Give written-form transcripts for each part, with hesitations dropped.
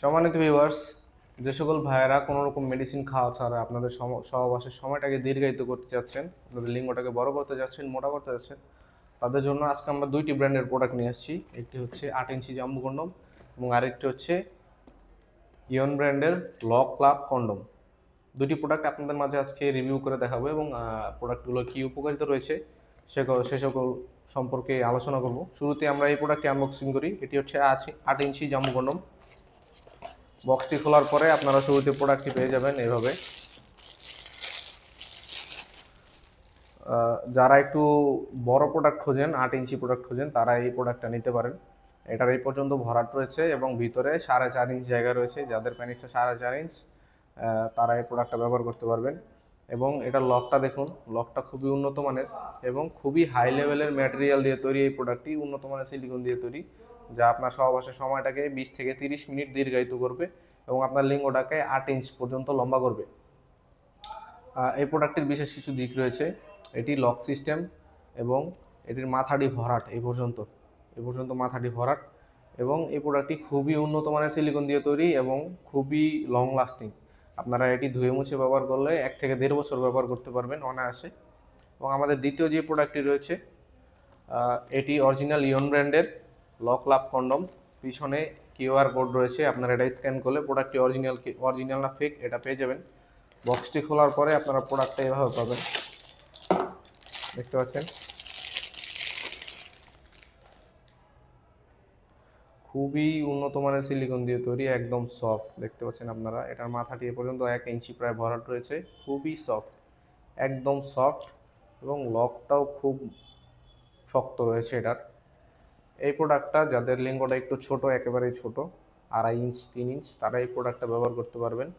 সম্মানিত ভিউয়ার্স, যে সকল ভাইয়েরা কোনো রকম মেডিসিন খাওয়া ছাড়া আপনাদের সহবাসের সময়টাকে দীর্ঘায়িত করতে চাচ্ছেন, আপনাদের লিঙ্গটাকে বড় করতে যাচ্ছেন, মোটা করতে যাচ্ছেন, তাদের জন্য আজকে আমরা দুইটি ব্র্যান্ডের প্রোডাক্ট নিয়ে আসছি। একটি হচ্ছে 8 ইঞ্চি জাম্বু কন্ডম এবং আরেকটি হচ্ছে ইয়ন ব্র্যান্ডের লক ক্লাব কন্ডম। দুটি প্রোডাক্ট আপনাদের মাঝে আজকে রিভিউ করে দেখাবো এবং প্রোডাক্টগুলো কী উপকারিতা রয়েছে সে সকল সম্পর্কে আলোচনা করব। শুরুতে আমরা এই প্রোডাক্টটি আনবক্সিং করি। এটি হচ্ছে 8 ইঞ্চি জাম্বু কন্ডম। বক্সটি খোলার পরে আপনারা শুরুতে প্রোডাক্টটি পেয়ে যাবেন এভাবে। যারা একটু বড় প্রোডাক্ট খোঁজেন, 8 ইঞ্চি প্রোডাক্ট খোঁজেন, তারা এই প্রোডাক্টটা নিতে পারেন। এটার এই পর্যন্ত ভরাট রয়েছে এবং ভিতরে 4.5 ইঞ্চ জায়গা রয়েছে। যাদের প্যানিসটা 4.5 ইঞ্চ তারা এই প্রোডাক্টটা ব্যবহার করতে পারবেন। এবং এটার লকটা দেখুন, লকটা খুবই উন্নত মানের এবং খুবই হাই লেভেলের ম্যাটেরিয়াল দিয়ে তৈরি। এই প্রোডাক্টটি উন্নত মানের সিলিকন দিয়ে তৈরি, যা আপনার সহবাসের সময়টাকে 20 থেকে 30 মিনিট দীর্ঘায়িত করবে এবং আপনার লিঙ্গটাকে 8 ইঞ্চ পর্যন্ত লম্বা করবে। এই প্রোডাক্টের বিশেষ কিছু দিক রয়েছে। এটি লক সিস্টেম এবং এটির মাথাটি ভরাট এই পর্যন্ত মাথাটি ভরাট এবং এই প্রোডাক্টটি খুবই উন্নত মানের সিলিকন দিয়ে তৈরি এবং খুবই লং লাস্টিং। আপনারা এটি ধুয়ে মুছে ব্যবহার করলে 1 থেকে 1.5 বছর ব্যবহার করতে পারবেন অনায়াসে। এবং আমাদের দ্বিতীয় যে প্রোডাক্টটি রয়েছে, এটি অরিজিনাল ইয়ন ব্র্যান্ডের লক লাভ কন্ডম। পিছনে কিউআর কোড রয়েছে, আপনারা এটা স্ক্যান করলে প্রোডাক্টটি অরিজিনাল না ফেক এটা পেয়ে যাবেন। বক্সটি খোলার পরে আপনারা প্রোডাক্টটা এভাবে পাবেন, দেখতে পাচ্ছেন। খুবই উন্নত মানের সিলিকন দিয়ে তৈরি, একদম সফট। দেখতে পাচ্ছেন আপনারা, এটার মাথাটি এ পর্যন্ত 1 ইঞ্চি প্রায় ভরাট রয়েছে, খুবই সফট, একদম সফট এবং লকটাও খুব শক্ত রয়েছে এটার। এই প্রোডাক্টটা যাদের লিঙ্গটা একটু ছোট, একেবারেই ছোট, 2.5 ইঞ্চ 3 ইঞ্চ, তারা এই প্রোডাক্টটা ব্যবহার করতে পারবেন।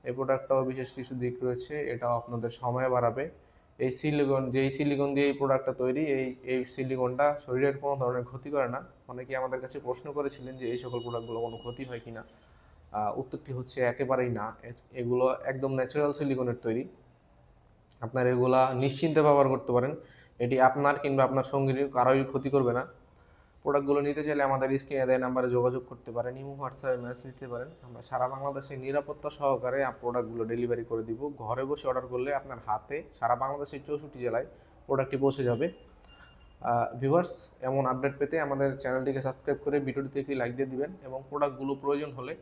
এই প্রোডাক্টটাও বিশেষ কিছু দিক রয়েছে, এটাও আপনাদের সময় বাড়াবে। যেই সিলিকন দিয়ে এই প্রোডাক্টটা তৈরি, এই সিলিকনটা শরীরের কোনো ধরনের ক্ষতি করে না। অনেকে আমাদের কাছে প্রশ্ন করেছিলেন যে এই সকল প্রোডাক্টগুলো কোনো ক্ষতি হয় কিনা। উত্তরটি হচ্ছে একেবারেই না। এগুলো একদম ন্যাচারাল সিলিকনের তৈরি। আপনার এগুলা নিশ্চিন্তে ব্যবহার করতে পারেন। এটি আপনার কিংবা আপনার সঙ্গীর কারোই ক্ষতি করবে না। প্রোডাক্টগুলো নিতে চাইলে আমাদের স্ক্রিনে দেওয়া নাম্বারে যোগাযোগ করতে পারেন, ইমো হোয়াটসঅ্যাপে মেসেজ দিতে পারেন। আমরা সারা বাংলাদেশে নিরাপত্তা সহকারে প্রোডাক্টগুলো ডেলিভারি করে দিব। ঘরে বসে অর্ডার করলে আপনার হাতে সারা বাংলাদেশের 64 জেলায় প্রোডাক্টটি পৌঁছে যাবে। ভিউয়ার্স, এমন আপডেট পেতে আমাদের চ্যানেলটিকে সাবস্ক্রাইব করে ভিডিওটিতে একটি লাইক দিয়ে দিবেন এবং প্রোডাক্টগুলো প্রয়োজন হলে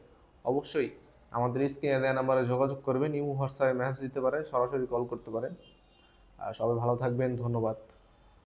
অবশ্যই আমাদের স্ক্রিনে দেওয়া নাম্বারে যোগাযোগ করবেন, ইমো হোয়াটসঅ্যাপে মেসেজ দিতে পারেন, সরাসরি কল করতে পারেন। সবাই ভালো থাকবেন, ধন্যবাদ।